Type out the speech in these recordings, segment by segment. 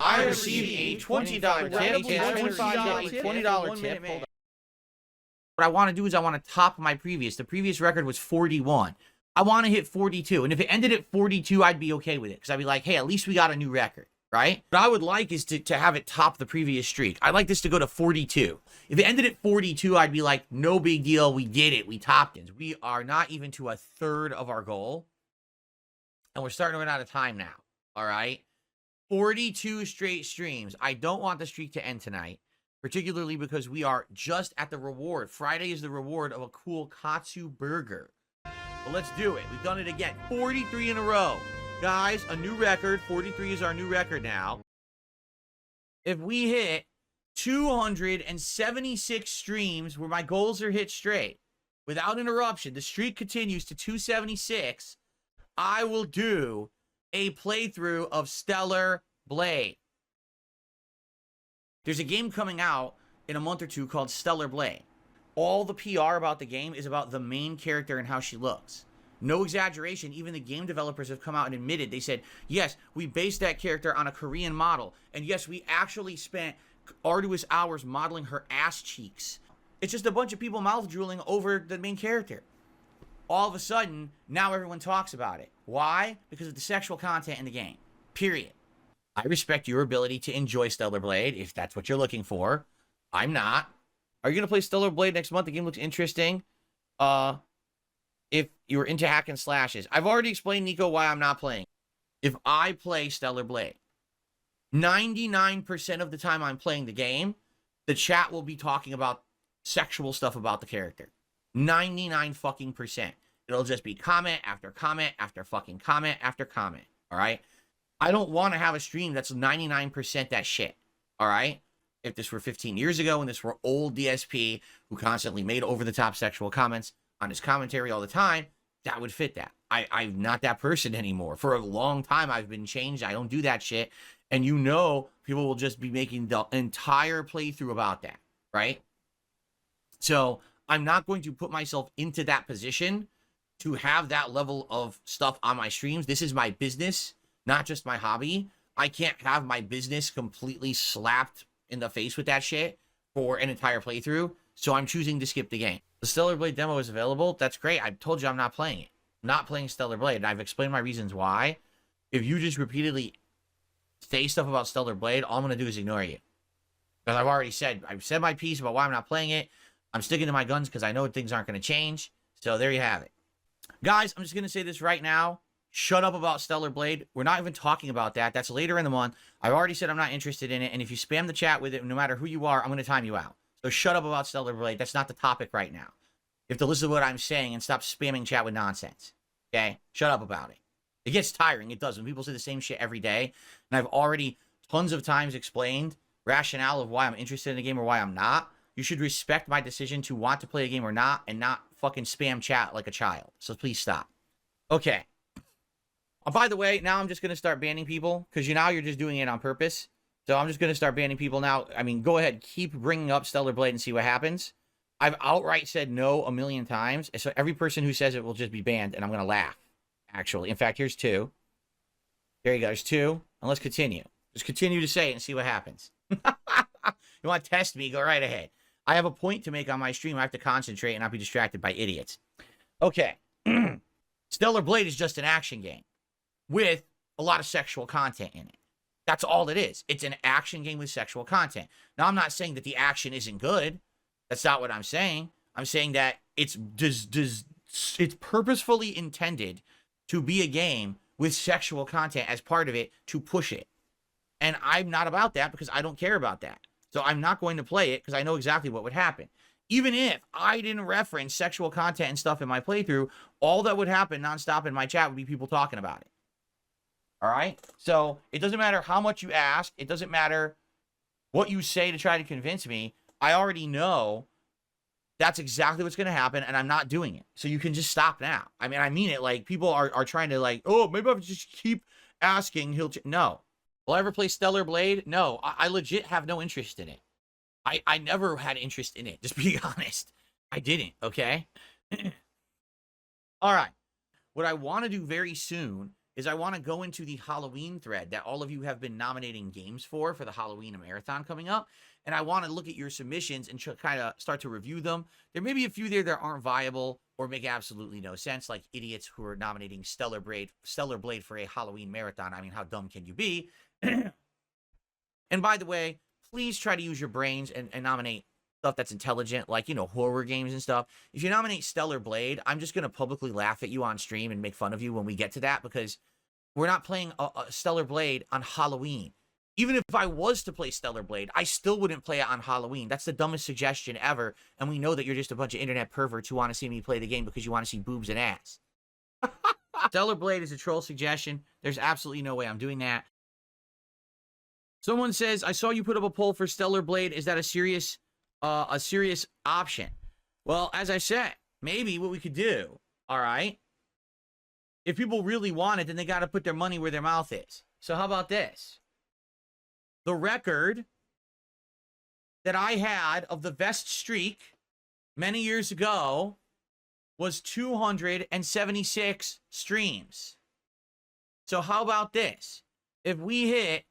I received a $20 tip. $20 tip. Hold on. What I want to do is I want to top my previous. The previous record was 41. I want to hit 42. And if it ended at 42, I'd be okay with it. Because I'd be like, hey, at least we got a new record, right? What I would like is to have it top the previous streak. I'd like this to go to 42. If it ended at 42, I'd be like, no big deal. We did it. We topped it. We are not even to a third of our goal. And we're starting to run out of time now. All right? 42 straight streams. I don't want the streak to end tonight, particularly because we are just at the reward. Friday is the reward of a cool Katsu burger. But let's do it. We've done it again. 43 in a row. Guys, a new record. 43 is our new record now. If we hit 276 streams where my goals are hit straight, without interruption, the streak continues to 276, I will do a playthrough of Stellar Blade. There's a game coming out in a month or two called Stellar Blade. All the PR about the game is about the main character and how she looks. No exaggeration, even the game developers have come out and admitted, they said, yes, we based that character on a Korean model. And yes, we actually spent arduous hours modeling her ass cheeks. It's just a bunch of people mouth drooling over the main character. All of a sudden, now everyone talks about it. Why? Because of the sexual content in the game. Period. I respect your ability to enjoy Stellar Blade, if that's what you're looking for. I'm not. Are you going to play Stellar Blade next month? The game looks interesting. If you're into hack and slashes. I've already explained, Nico, why I'm not playing. If I play Stellar Blade, 99% of the time I'm playing the game, the chat will be talking about sexual stuff about the character. 99 fucking percent. It'll just be comment after comment after fucking comment after comment. All right? I don't want to have a stream that's 99% that shit. All right? If this were 15 years ago and this were old DSP who constantly made over-the-top sexual comments on his commentary all the time, that would fit that. I'm not that person anymore. For a long time, I've been changed. I don't do that shit. And you know, people will just be making the entire playthrough about that, right? So I'm not going to put myself into that position to have that level of stuff on my streams. This is my business, not just my hobby. I can't have my business completely slapped in the face with that shit for an entire playthrough. So I'm choosing to skip the game. The Stellar Blade demo is available. That's great. I told you I'm not playing it. I'm not playing Stellar Blade. And I've explained my reasons why. If you just repeatedly say stuff about Stellar Blade, all I'm going to do is ignore you. Because I've said my piece about why I'm not playing it. I'm sticking to my guns because I know things aren't going to change. So there you have it. Guys, I'm just going to say this right now. Shut up about Stellar Blade. We're not even talking about that. That's later in the month. I've already said I'm not interested in it. And if you spam the chat with it, no matter who you are, I'm going to time you out. So shut up about Stellar Blade. That's not the topic right now. You have to listen to what I'm saying and stop spamming chat with nonsense. Okay? Shut up about it. It gets tiring. It does. When people say the same shit every day. And I've already tons of times explained rationale of why I'm interested in a game or why I'm not. You should respect my decision to want to play a game or not and not fucking spam chat like a child. So please stop. Okay. By the way, now I'm just going to start banning people because now you're just doing it on purpose. So I'm just going to start banning people now. I mean, go ahead. Keep bringing up Stellar Blade and see what happens. I've outright said no a million times. So every person who says it will just be banned, and I'm going to laugh, actually. In fact, here's 2. There you go. There's 2. And let's continue. Just continue to say it and see what happens. You want to test me? Go right ahead. I have a point to make on my stream. I have to concentrate and not be distracted by idiots. Okay. Stellar Blade is just an action game with a lot of sexual content in it. That's all it is. It's an action game with sexual content. Now, I'm not saying that the action isn't good. That's not what I'm saying. I'm saying that it's purposefully intended to be a game with sexual content as part of it to push it. And I'm not about that because I don't care about that. So I'm not going to play it because I know exactly what would happen. Even if I didn't reference sexual content and stuff in my playthrough, all that would happen nonstop in my chat would be people talking about it. All right? So it doesn't matter how much you ask. It doesn't matter what you say to try to convince me. I already know that's exactly what's going to happen, and I'm not doing it. So you can just stop now. I mean it. Like, people are trying to, like, oh, maybe I'll just keep asking. No. Will I ever play Stellar Blade? No. I legit have no interest in it. I never had interest in it. Just be honest. I didn't, okay? All right. What I want to do very soon is I want to go into the Halloween thread that all of you have been nominating games for the Halloween marathon coming up. And I want to look at your submissions and kind of start to review them. There may be a few there that aren't viable or make absolutely no sense, like idiots who are nominating Stellar Blade for a Halloween marathon. I mean, how dumb can you be? And by the way, please try to use your brains and nominate stuff that's intelligent, like, you know, horror games and stuff. If you nominate Stellar Blade, I'm just going to publicly laugh at you on stream and make fun of you when we get to that, because we're not playing a Stellar Blade on Halloween. Even if I was to play Stellar Blade, I still wouldn't play it on Halloween. That's the dumbest suggestion ever, and we know that you're just a bunch of internet perverts who want to see me play the game because you want to see boobs and ass. Stellar Blade is a troll suggestion. There's absolutely no way I'm doing that. Someone says, I saw you put up a poll for Stellar Blade. Is that a serious option? Well, as I said, maybe what we could do, all right, if people really want it, then they got to put their money where their mouth is. So how about this? The record that I had of the vest streak many years ago was 276 streams. So how about this? If we hit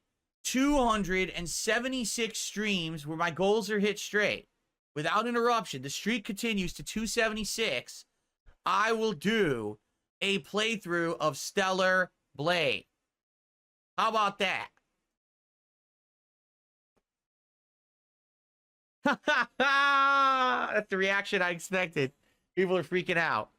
276 streams where my goals are hit straight, without interruption, the streak continues to 276, I will do a playthrough of Stellar Blade. How about that? That's the reaction I expected. People are freaking out.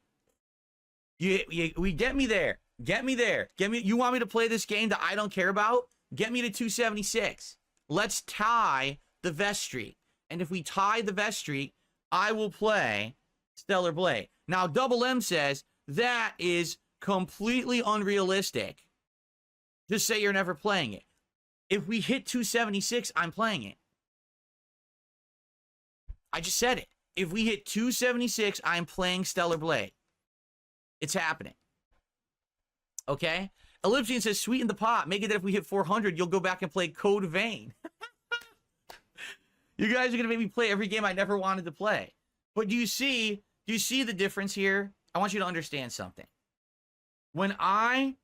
We get me there. Get me there. You want me to play this game that I don't care about? Get me to 276. Let's tie the vest streak. And if we tie the vest streak, I will play Stellar Blade. Now, Double M says that is completely unrealistic. Just say you're never playing it. If we hit 276, I'm playing it. I just said it. If we hit 276, I'm playing Stellar Blade. It's happening. Okay? Ellipsian says, sweeten the pot. Make it that if we hit 400, you'll go back and play Code Vein. You guys are going to make me play every game I never wanted to play. But do you see the difference here? I want you to understand something. When I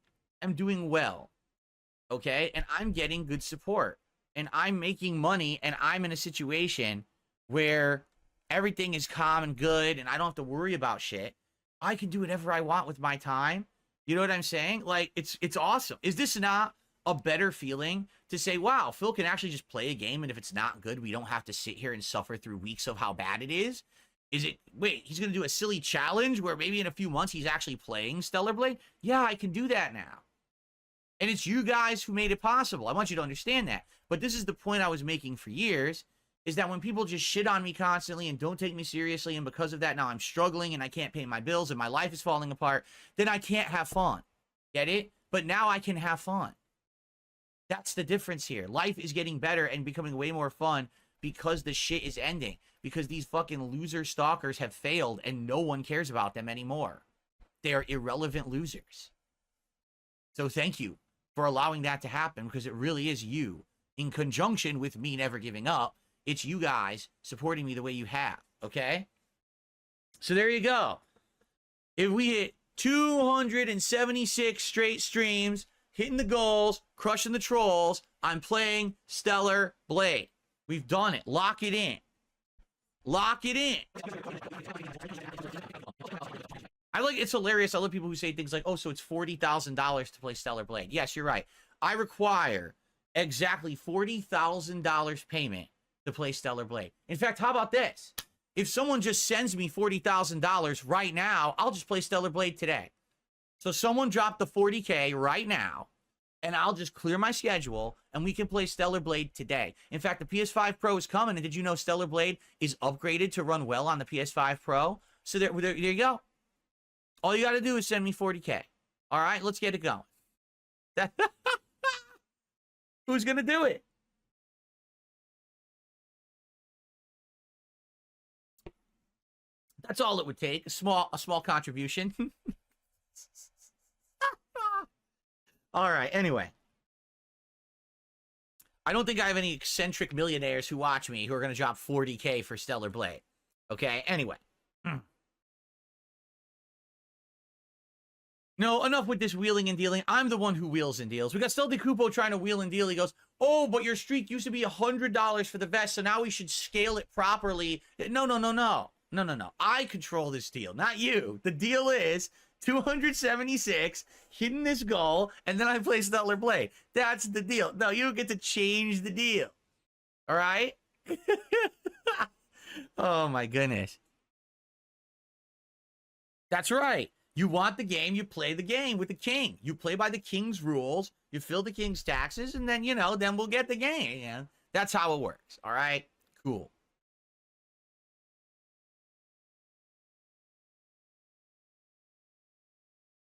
am doing well, okay, and I'm getting good support, and I'm making money, and I'm in a situation where everything is calm and good, and I don't have to worry about shit, I can do whatever I want with my time. You know what I'm saying? Like, it's awesome. Is this not a better feeling to say, wow, Phil can actually just play a game, and if it's not good, we don't have to sit here and suffer through weeks of how bad it is? Wait, he's going to do a silly challenge where maybe in a few months he's actually playing Stellar Blade? Yeah, I can do that now. And it's you guys who made it possible. I want you to understand that. But this is the point I was making for years, is that when people just shit on me constantly and don't take me seriously, and because of that now I'm struggling and I can't pay my bills and my life is falling apart, then I can't have fun. Get it? But now I can have fun. That's the difference here. Life is getting better and becoming way more fun because the shit is ending. Because these fucking loser stalkers have failed and no one cares about them anymore. They are irrelevant losers. So thank you for allowing that to happen, because it really is you, in conjunction with me never giving up. It's you guys supporting me the way you have, okay? So there you go. If we hit 276 straight streams, hitting the goals, crushing the trolls, I'm playing Stellar Blade. We've done it. Lock it in. Lock it in. It's hilarious. I love people who say things like, oh, so it's $40,000 to play Stellar Blade. Yes, you're right. I require exactly $40,000 payment to play Stellar Blade. In fact, how about this? If someone just sends me $40,000 right now, I'll just play Stellar Blade today. So someone drop the 40K right now, and I'll just clear my schedule, and we can play Stellar Blade today. In fact, the PS5 Pro is coming, and did you know Stellar Blade is upgraded to run well on the PS5 Pro? So there you go. All you got to do is send me 40K. All right, let's get it going. Who's going to do it? That's all it would take. A small contribution. All right, anyway. I don't think I have any eccentric millionaires who watch me who are going to drop 40K for Stellar Blade. Okay, anyway. No, enough with this wheeling and dealing. I'm the one who wheels and deals. We got Still DeCupo trying to wheel and deal. He goes, oh, but your streak used to be $100 for the vest, so now we should scale it properly. No, no, no, no. No, no, no. I control this deal, not you. The deal is 276, hitting this goal, and then I play Stellar Blade. That's the deal. No, you don't get to change the deal. All right? Oh, my goodness. That's right. You want the game, you play the game with the king. You play by the king's rules, you fill the king's taxes, and then, then we'll get the game. Yeah, that's how it works. All right? Cool.